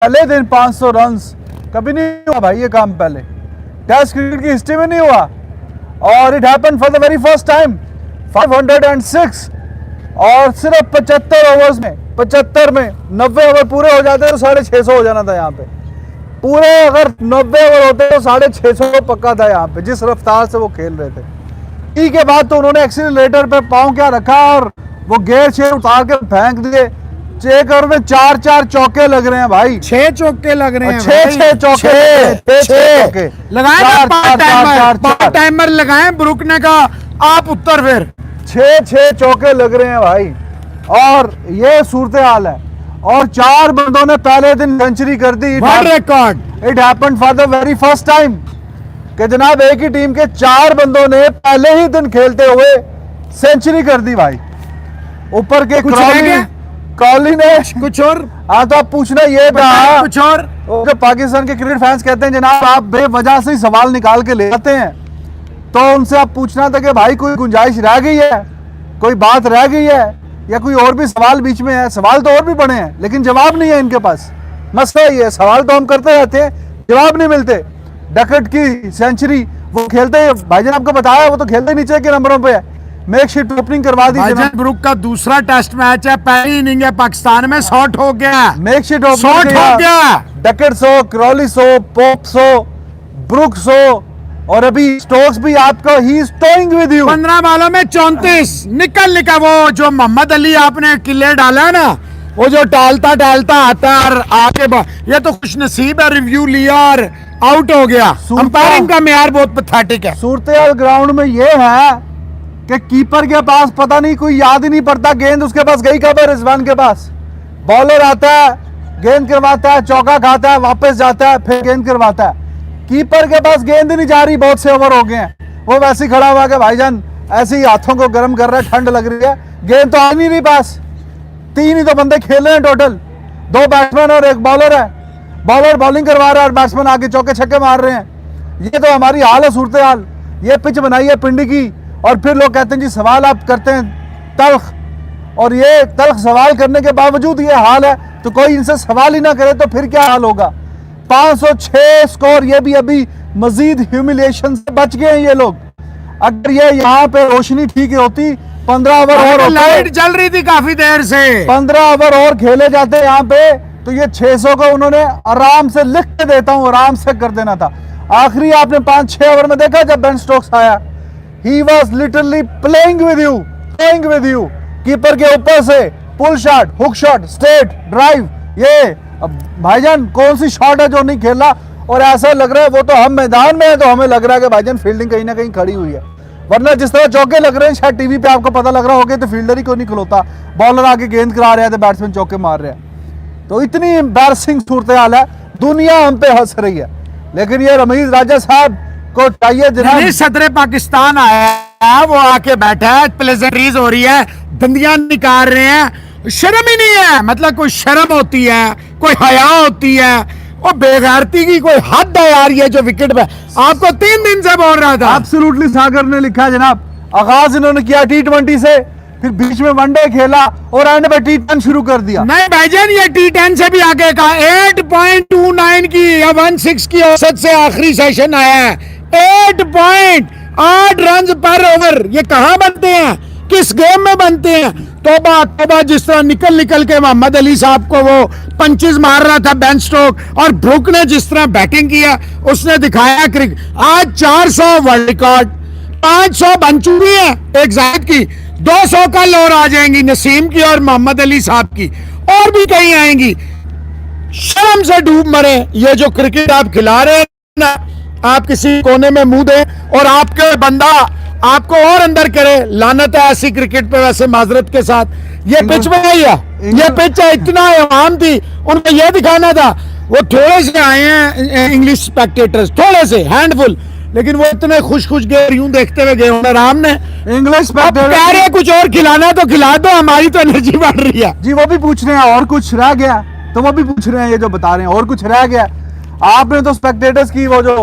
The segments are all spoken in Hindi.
पहले दिन 500 रन्स कभी नहीं हुआ भाई, ये काम पहले टेस्ट क्रिकेट की हिस्ट्री में नहीं हुआ। और it happen for the very first time 506 और सिर्फ 75 ओवर्स में, 75 में 90 ओवर पूरे हो जाते तो 650 हो जाना था यहाँ पे। पूरे अगर 90 ओवर होते तो 650 पक्का था यहाँ पे, जिस रफ्तार से वो खेल रहे थे। टी के बाद तो उन्होंने एक्सीलरेटर पे पांव क्या रखा और वो गियर 6 उतार के फेंक दिए। 6 ओवर में 4 चौके लग रहे हैं भाई, 6 चौके लग रहे हैं, 6 चौके लगाए, पार्ट टाइमर लगाए ब्रुक ने कहा आप उत्तर फिर 6 चौके लग रहे हैं भाई। और ये सूरत हाल है। और 4 बंदों ने पहले दिन सेंचुरी कर दी। Record it happened for the very first time कि जनाब एक ही टीम के 4 बंदों ने पहले ही दिन खेलते हुए सेंचुरी कर दी भाई। ऊपर के क्रॉली ने कुछ और, हाँ तो आप पूछना ये था कुछ और। जो पाकिस्तान के क्रिकेट फैंस कहते हैं जनाब आप बेवजह से ही सवाल निकाल के ले आते हैं, तो उनसे आप पूछना था कि भाई कोई गुंजाइश रह गई है, कोई बात रह गई है, या कोई और भी सवाल बीच में है। सवाल तो और भी बड़े हैं लेकिन जवाब नहीं है इनके पास। मसला ये है, सवाल तो हम करते रहते हैं, जवाब नहीं मिलते। डकट की सेंचुरी वो खेलते हैं, भाईजान आपको बताया वो तो खेलते नीचे के नंबरों पे है। मेकशिफ्ट ओपनिंग करवा दी। भाईजान ब्रुक का दूसरा टेस्ट मैच है, पहली इनिंग है पाकिस्तान में, शॉट हो गया, मेकशिफ्ट शॉट हो गया। डकट 100, क्रॉली 100, पोप 100, ब्रुक 100 और अभी स्टोक्स भी आपको he is towing with you. 15 बॉलों में 34 निकल वो जो मोहम्मद अली आपने किले डाला है ना, वो जो टालता आता है और आगे ये तो खुश नसीब है, रिव्यू लिया और आउट हो गया। अंपायरिंग का मेयार बहुत पैथेटिक है। सूरत ग्राउंड में ये है कि कीपर के पास पता नहीं कोई याद ही नहीं पड़ता, गेंद उसके पास गई कब है, रिजवान के पास। बॉलर आता है, गेंद करवाता है, चौका खाता है, वापस जाता है, फिर गेंद करवाता है। कीपर के पास गेंद नहीं जा रही, बहुत से ओवर हो गए हैं। वो वैसे ही खड़ा हुआ कि भाईजान ऐसे ही हाथों को गर्म कर रहा है, ठंड लग रही है, गेंद तो आ नहीं रही पास। 3 ही तो बंदे खेल रहे हैं टोटल, 2 बैट्समैन और 1 बॉलर है। बॉलर बॉलिंग करवा रहा है और बैट्समैन आगे चौके छक्के मार रहे हैं। ये तो हमारी हाल है, सूरत हाल। ये पिच बनाई है पिंडी की और फिर लोग कहते हैं जी सवाल आप करते हैं तल्ख, और ये तल्ख सवाल करने के बावजूद ये हाल है तो कोई इनसे सवाल ही ना करे तो फिर क्या हाल होगा। 506 स्कोर, ये भी अभी मजीद ह्यूमिलिएशन से बच गए हैं ये लोग। अगर ये यहाँ पे रोशनी ठीक होती, 15 ओवर और होते, लाइट जल रही थी काफी देर से, 15 ओवर और खेले जाते यहाँ पे तो ये 600 को उन्होंने आराम से, लिख के देता हूँ, आराम से कर देना था। आखिरी आपने 5-6 ओवर में देखा जब बेन स्टोक्स आया, he was literally playing with you, keeper के ऊपर से pull shot, hook shot, straight drive. ये अब भाईजान कौन सी शॉट है जो नहीं खेला, और ऐसा लग रहा है वो तो हम मैदान में है तो हमें लग रहा है कि भाईजान फील्डिंग कहीं ना कहीं खड़ी हुई है। वरना जिस तरह चौके लग रहे हैं शायद टीवी पे आपको पता लग रहा होगा तो फील्डर ही क्यों नहीं खिलौता, बॉलर आके गेंद करा रहे थे, बैट्समैन चौके मार रहे हैं। तो इतनी एम्बैरसिंग सूरत हाल है, दुनिया हम पे हंस रही है। लेकिन ये रमीज राजा साहब को चाहिए जनाब, सदर पाकिस्तान आया है, वो आके बैठा है, प्लेजेंटरीज हो रही है, दंदियां निकाल रहे हैं, शर्म ही नहीं है। मतलब कोई शर्म होती है, कोई हया होती है, वो बेगैरती की कोई हद है यार। ये जो विकेट पे आपको 3 दिन से बोल रहा था। एब्सोल्युटली सागर ने लिखा है जनाब, आगाज इन्होंने किया T20 से, फिर बीच में वनडे खेला और एंड में T10 शुरू कर दिया। नहीं भाईजान, ये T10 से भी आगे का 8.29 की या 16 की औसत से आखिरी सेशन आया है। 8.8 रन पर ओवर, ये कहां बनते हैं, किस गेम में बनते हैं? तोबा जिस तरह निकल के मोहम्मद अली साहब को वो पंचेस मार रहा था बेन स्टोक, और ब्रुक ने जिस तरह बैटिंग किया उसने दिखाया क्रिकेट। आज 400 वर्ल्ड रिकॉर्ड, 500 बन चुकी है एक जाहिद की, 200 कल और आ जाएंगी नसीम की और मोहम्मद अली साहब की, और भी कहीं आएंगी। शर्म से डूब मरे। ये जो क्रिकेट आप खिला रहे हैं ना, आप किसी कोने में मुंह दें और आपके बंदा आपको और अंदर करे, लानत है ऐसी क्रिकेट पे। वैसे माजरत के साथ ये पिच में है, ये पिच है, इतना आम थी, उनको ये दिखाना था। वो थोड़े से आए हैं इंग्लिश स्पेक्टेटर्स, थोड़े से हैंडफुल, लेकिन वो इतने खुश गए, यूं देखते हुए गए राम ने। इंग्लिश कह रहे कुछ और खिलाना तो खिला दो, हमारी तो एनर्जी बढ़ रही है। जी वो भी पूछ रहे हैं और कुछ रह गया, तो वो भी पूछ रहे हैं, ये जो बता रहे हैं और कुछ रह गया। आपने तो स्पेक्टेटर्स की वो जो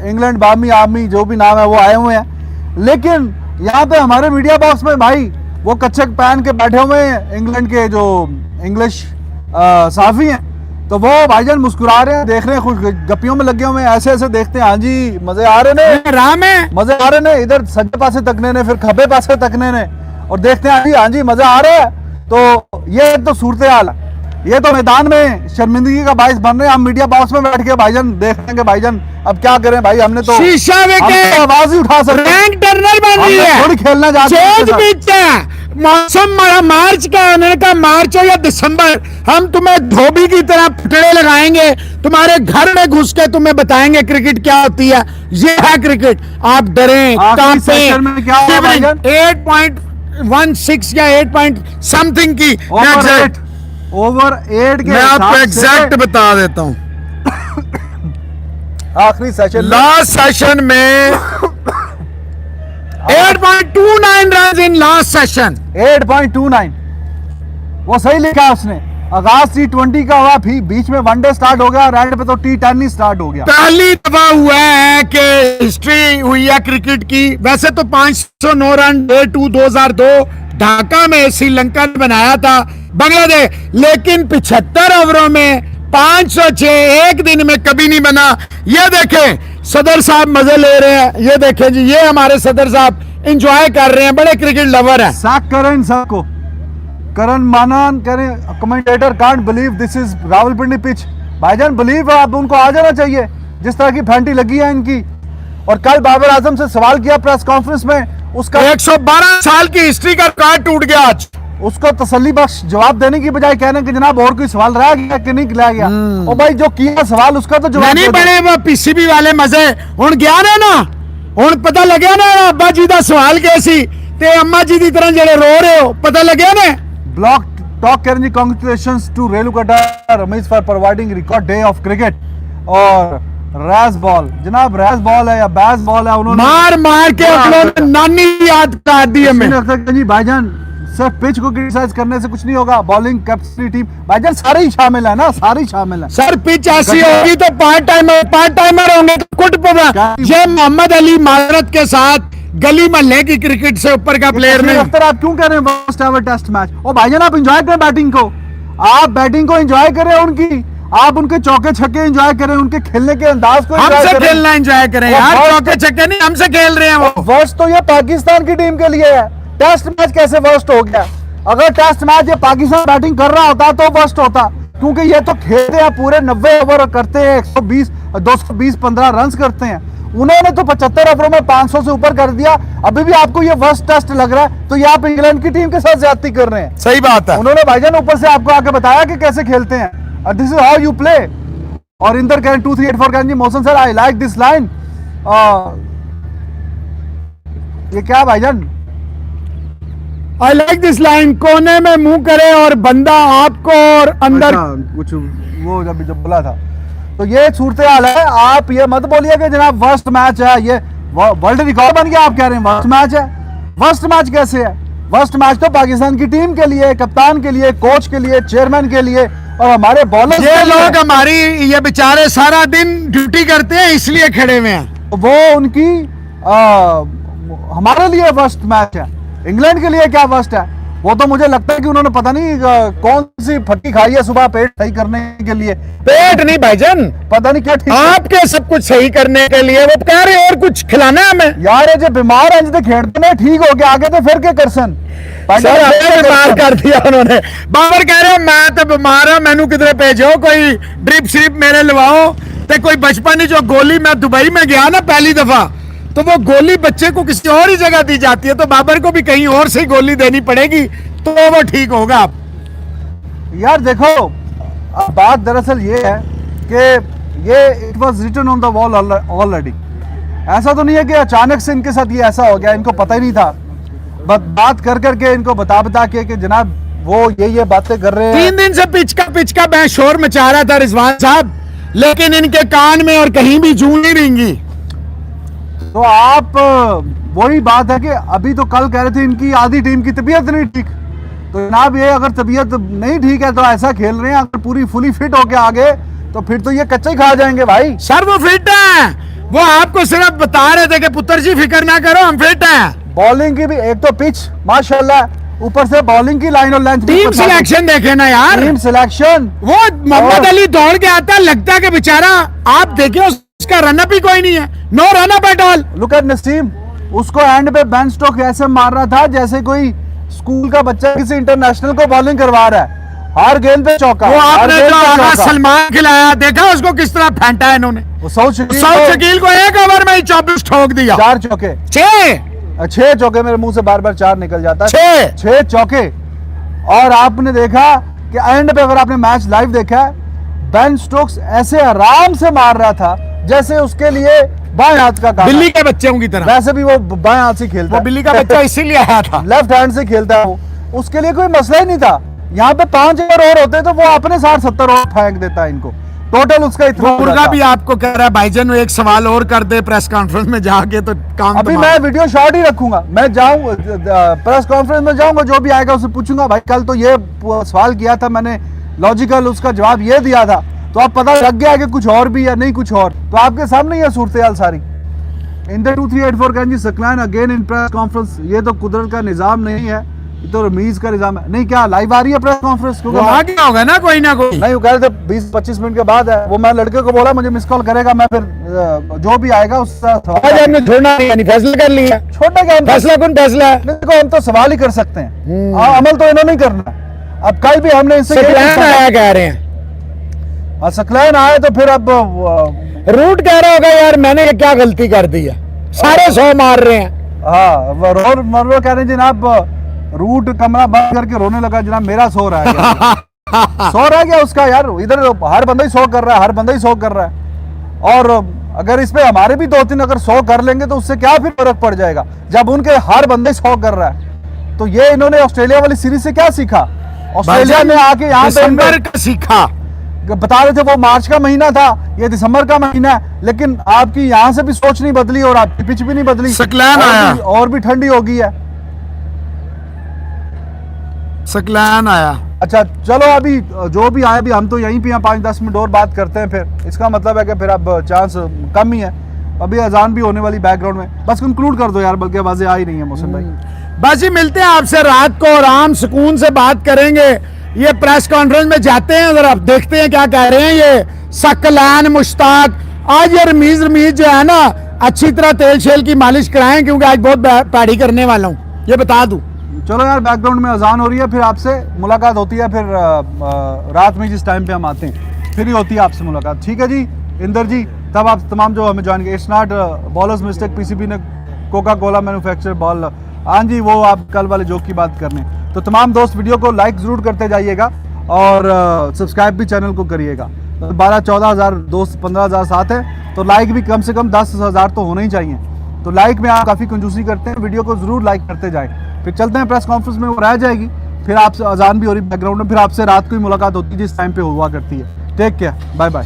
इंग्लैंड बामी आर्मी जो भी नाम है वो आए हुए हैं, लेकिन यहाँ पे हमारे मीडिया बॉक्स में भाई वो कच्छक पहन के बैठे हुए हैं इंग्लैंड के जो इंग्लिश साफी हैं, तो वो भाईजान मुस्कुरा रहे हैं, देख रहे हैं, खुश गप्पियों में लगे हुए हैं, ऐसे ऐसे देखते हैं, हाँ जी मजे आ रहे ने, राम है मजे आ रहे ने, इधर सज्जे पासे तकने ने, फिर खब्बे पासे तकने ने, और देखते हैं हाँ जी मजा आ रहा है। तो ये तो सूरत हाल है, ये तो मैदान में शर्मिंदगी का बाइस बन रहे हैं। हम मीडिया बॉक्स में बैठ के भाईजान देख रहे हैं कि भाईजान अब क्या करें भाई, हमने तो शीशा हम विकेट तो आवाज ही उठा सकते हैं, रैंक टर्नर बन रही हम है, थोड़ी खेलना चाहते हैं चेंज उनके साथ। पिच है, मौसम मार्च का, उन्होंने कहा मार्च हो या दिसंबर, हम तुम्हें धोबी की तरह फुटड़े लगाएंगे, तुम्हारे घर में घुस के तुम्हें बताएंगे क्रिकेट क्या होती है। ये है क्रिकेट, आप डरें आखिरी सेशन में क्या हुआ भाईजान? 8.16 या 8 पॉइंट समथिंग की ओवर 8 के मैं आपको हिसाब से एग्जैक्ट बता देता हूं। आखिरी सेशन लास्ट सेशन में 8.29 रन इन लास्ट सेशन। 8.29 वो सही लिखा उसने। आगाज T20 का हुआ, फिर बीच में वनडे स्टार्ट हो गया, एंड पे तो T10 ही स्टार्ट हो गया। पहली दफा हुआ है कि हिस्ट्री हुई है क्रिकेट की। वैसे तो 509 रन डे 2 2002 ढाका में श्रीलंका ने बनाया था बांग्लादेश, लेकिन 75 ओवरों में 506 एक दिन में कभी नहीं बना। ये देखें सदर साहब मजे ले रहे हैं, ये देखें जी, ये हमारे सदर साहब एंजॉय कर रहे हैं, बड़े क्रिकेट लवर हैं। सैक करें इन सबको, करण मानान करें, commentator can't believe this is Rawalpindi pitch. भाईजान बिलीव आप उनको आ जाना चाहिए, जिस तरह की फैंटी लगी है इनकी। और कल बाबर आजम से सवाल किया प्रेस कॉन्फ्रेंस में, उसका 112 साल की हिस्ट्री का रिकॉर्ड टूट गया आज। उसको तसल्ली बख्श जवाब देने की बजाय कहने कि जनाब और कोई सवाल रह गया कि नहीं रह गया। और भाई जो किया सवाल उसका तो जवाब नहीं दे दो। बने वो पीसीबी वाले मजे हुण गया ने ना, हुण पता लग्या ना अब्बा जी दा सवाल कैसी ते अम्मा जी दी तरह जेड़े रो रहे हो, पता लग्या ने। ब्लॉक टॉक करें जी, कांग्रेचुलेशंस टू रेलुकटा Ramesh for providing record day of cricket. और रैस बॉल, जनाब रैस बॉल है या बैस बॉल है, उन्होंने मार मार के अपने नानी याद कर दी हमें। जी भाईजान सिर्फ पिच को क्रिटिसाइज करने से कुछ नहीं होगा, बॉलिंग कैपेसिटी टीम भाईजान सारे ही शामिल है ना, सारे ही शामिल है। सर पिच ऐसी होगी तो पार्ट टाइमर होंगे तो कुछ पता। ये मोहम्मद अली माजरत के साथ गली मोहल्ले की क्रिकेट से ऊपर का प्लेयर नहीं। अख्तर आप क्यों कह रहे हैं फर्स्ट एवर टेस्ट मैच? और भाईजान आप एंजॉय करें बैटिंग को, आप बैटिंग को एंजॉय करें उनकी, आप उनके चौके छक्के एंजॉय करें, उनके खेलने के अंदाज को enjoy हमसे करें। खेलना एंजॉय करें यार, चौके छक्के नहीं, हमसे खेल रहे हैं वो। वर्स्ट तो ये पाकिस्तान की टीम के लिए है, टेस्ट मैच कैसे वर्स्ट हो गया? अगर टेस्ट मैच ये पाकिस्तान बैटिंग कर रहा होता तो वर्स्ट होता, क्योंकि ये तो खेलते हैं पूरे 90 ओवर करते हैं, 120 220 15 रन करते हैं। उन्होंने तो 75 ओवरों में 500 से ऊपर कर दिया। अभी भी आपको ये वर्स्ट टेस्ट लग रहा है, तो ये आप इंग्लैंड की टीम के साथ ज्यादती कर रहे हैं। सही बात है। उन्होंने भाईजान ऊपर से आपको आके बताया कि कैसे खेलते हैं, this is how you play. और इंदर कैन 2384 कैन जी Mohsin sir I like this line. ये क्या भाईजान? आई लाइक दिस लाइन, कोने में मुंह करे और बंदा आपको और अंदर कुछ वो जब बोला था, तो ये सूरत हाल है। आप ये मत बोलिए कि जनाब वर्स्ट मैच है, ये वर्ल्ड रिकॉर्ड बन गया, आप कह रहे हैं वर्स्ट मैच है। वर्स्ट मैच कैसे है? वर्स्ट मैच तो पाकिस्तान की टीम के लिए, कप्तान के लिए, कोच के लिए, चेयरमैन के लिए और हमारे बॉलर। ये लोग हमारी, ये बेचारे सारा दिन ड्यूटी करते हैं इसलिए खड़े हुए हैं। वो उनकी हमारे लिए वर्स्ट मैच है। इंग्लैंड के लिए क्या वर्स्ट है? वो तो मुझे लगता है कि उन्होंने पता नहीं कौन सी फटकी खाई है सुबह पेट सही करने के लिए। पेट नहीं भाईजान, पता नहीं क्या ठीक आपके सब कुछ सही करने के लिए वो कह रहे और कुछ खिलाना है हमें। यार ये जो बीमार है जिसे खेड़ते ने ठीक हो गया, आगे तो फिर क्या करसन सर हमें बीमार कर दिया उन्होंने। बाबर कह रहे मैं तो बीमार हूं, मैनू किधरे भेजो, कोई ड्रिप श्रिप मेरे लवाओ। ते कोई बचपन ही जो गोली, मैं दुबई में गया ना पहली दफा, तो वो गोली बच्चे को किसी और ही जगह दी जाती है, तो बाबर को भी कहीं और से गोली देनी पड़ेगी तो वो ठीक होगा। यार देखो अब बात दरअसल ये है कि ये it was written on the wall already. ऐसा तो नहीं है कि अचानक से इनके साथ ये ऐसा हो गया, इनको पता ही नहीं था। बात कर करके इनको बता के कि जनाब वो ये बातें कर रहे हैं। 3 दिन से पिच का मैं शोर मचा रहा था रिजवान साहब, लेकिन इनके कान में और कहीं भी जूं नहीं रेंगी। तो आप वही बात है कि अभी तो कल कह रहे थे इनकी आधी टीम की तबीयत नहीं ठीक, तो जनाब ये अगर तबीयत नहीं ठीक है तो ऐसा खेल रहे हैं, अगर पूरी फुली फिट होके आगे तो फिर तो ये कच्चे ही खा जाएंगे भाई। सर वो फिट है, वो आपको सिर्फ बता रहे थे कि पुत्र जी फिक्र ना करो हम फिट हैं। बॉलिंग की भी एक तो पिच माशाल्लाह, ऊपर से बॉलिंग की लाइन और लेंथ टीम सिलेक्शन देखे ना यार, टीम सिलेक्शन। वो मोहम्मद अली दौड़ के आता, लगता है कि बेचारा, आप देखिए उसका रनअप ही कोई नहीं है, no run up at all. Look at Naseem, उसको एंड पे बेन स्टोक ऐसे मार रहा था जैसे कोई स्कूल का बच्चा किसी इंटरनेशनल को बॉलिंग करवा रहा है। हर गेंद पे चौका। वो हर आपने गेंद जो पे आगा चौका। सलमान खिलाया, देखा उसको किस तरह फेंटा है इन्होंने। वो सऊद शकील को एक ओवर में ही 24 ठोक दिया। 4 चौके, 6 चौके, मेरे मुंह से बार बार 4 निकल जाता है। 6 चौके। और आपने देखा कि एंड पे, अगर आपने मैच लाइव देखा, बेन स्टोक्स ऐसे आराम से मार रहा था जैसे उसके लिए बाएं हाथ का काम बिल्ली के बच्चों की तरह। वैसे भी वो बाएं हाथ से खेलता वो है। बिल्ली का बच्चा इसीलिए आया था, लेफ्ट हैंड से खेलता है वो, उसके लिए कोई मसला ही नहीं था। यहाँ पे 5 ओवर और होते तो वो अपने 60-70 ओवर फेंक देता इनको। टोटल उसका इतना वो मुर्गा भी आपको कह रहा है भाईजान एक सवाल और कर दे प्रेस कॉन्फ्रेंस में जाके, तो काम अभी मैं वीडियो शॉर्ट ही रखूंगा। मैं जाऊं प्रेस कॉन्फ्रेंस में जाऊंगा, जो भी आएगा उससे पूछूंगा, भाई कल तो ये सवाल किया था मैंने, लॉजिकल उसका जवाब ये दिया था, तो आप पता लग गया कि कुछ और भी या नहीं कुछ और। तो आपके सामने ये सूरत हाल सारी। इन द 2384 कैन Saqlain again in press conference. ये तो कुदरत का निजाम नहीं है, ये तो रमीज का निजाम है। नहीं, क्या लाइव आ रही है प्रेस कॉन्फ्रेंस? वो आ गया होगा ना कोई ना कोई। नहीं, वो कह रहे थे 20-25 मिनट के बाद है। वो मैं लड़के को बोला मुझे मिस कॉल करेगा, मैं फिर जो भी आएगा उसका हमने छोड़ना यानी फैसला कर लिया। छोड़ना क्या, फैसला कौन फैसला है? देखो हम तो सवाल ही कर सकते हैं, अमल तो इन्होंने ही करना है। अब कल भी हमने इनसे आया कह रहे हैं, सकलैन आए तो फिर अब रूट कह रहा होगा यार मैंने क्या गलती कर दी है, सारे 100 मार रहे हैं। हाँ, वो कह रहे हैं जनाब, रूट कमरा बंद करके रोने लगा जनाब, मेरा सो रहा है। सो रहा है क्या उसका यार? इधर हर बंदा ही सो कर रहा है, हर बंदा ही सो कर रहा है। और अगर इस पे हमारे भी 2-3 अगर 100 कर लेंगे तो उससे क्या फिर फर्क पड़ जाएगा, जब उनके हर बंदा ही 100 कर रहा है। तो ये इन्होंने ऑस्ट्रेलिया वाली सीरीज से क्या सीखा? ऑस्ट्रेलिया में आके यहाँ पे सीखा, बता रहे थे वो मार्च का महीना था, ये दिसंबर का महीना है, लेकिन आपकी यहाँ से भी सोच नहीं बदली और आपकी पिच भी नहीं बदली, सकलैन आया और भी ठंडी हो गई है। सकलैन आया। अच्छा चलो, अभी जो भी आए, अभी हम तो यहीं पे 5-10 मिनट और बात करते हैं, फिर इसका मतलब है कि फिर अब चांस कम ही है। अभी अजान भी होने वाली बैकग्राउंड में। बस कंक्लूड कर दो यार, बल्कि आवाजें आ ही नहीं है मोहसिन भाई। बस ही मिलते हैं आपसे रात को, आराम सुकून से बात करेंगे। ये प्रेस कॉन्फ्रेंस में जाते हैं, जरा देखते हैं क्या कह रहे हैं ये सकलैन मुश्ताक। आज ये रमीज जो है ना, अच्छी तरह तेल शेल की मालिश कराएं, क्योंकि आज बहुत पैड़ी करने वाला हूँ, ये बता दूं। चलो यार, बैकग्राउंड में अजान हो रही है, फिर आपसे मुलाकात होती है, फिर रात में जिस टाइम पे हम आते हैं फिर ही होती है आपसे मुलाकात। ठीक है जी इंदर जी, तब आप तमाम जो हमें ज्वाइन किए। It's not bowlers mistake, PCB ने कोका कोला मैन्युफैक्चर बॉल। हाँ जी, वो आप कल वाले जोक की बात करने। तो तमाम दोस्त वीडियो को लाइक ज़रूर करते जाइएगा और सब्सक्राइब भी चैनल को करिएगा। 12-14 हज़ार दोस्त, 15 हज़ार साथ है, तो लाइक भी कम से कम 10 हज़ार तो होने ही चाहिए। तो लाइक में आप काफ़ी कंजूसी करते हैं, वीडियो को ज़रूर लाइक करते जाएं। फिर चलते हैं प्रेस कॉन्फ्रेंस में, वो रह जाएगी, फिर आपसे अजान भी हो रही बैकग्राउंड में, फिर आपसे रात को ही मुलाकात होती है जिस टाइम पे हुआ करती है। Take care, bye bye.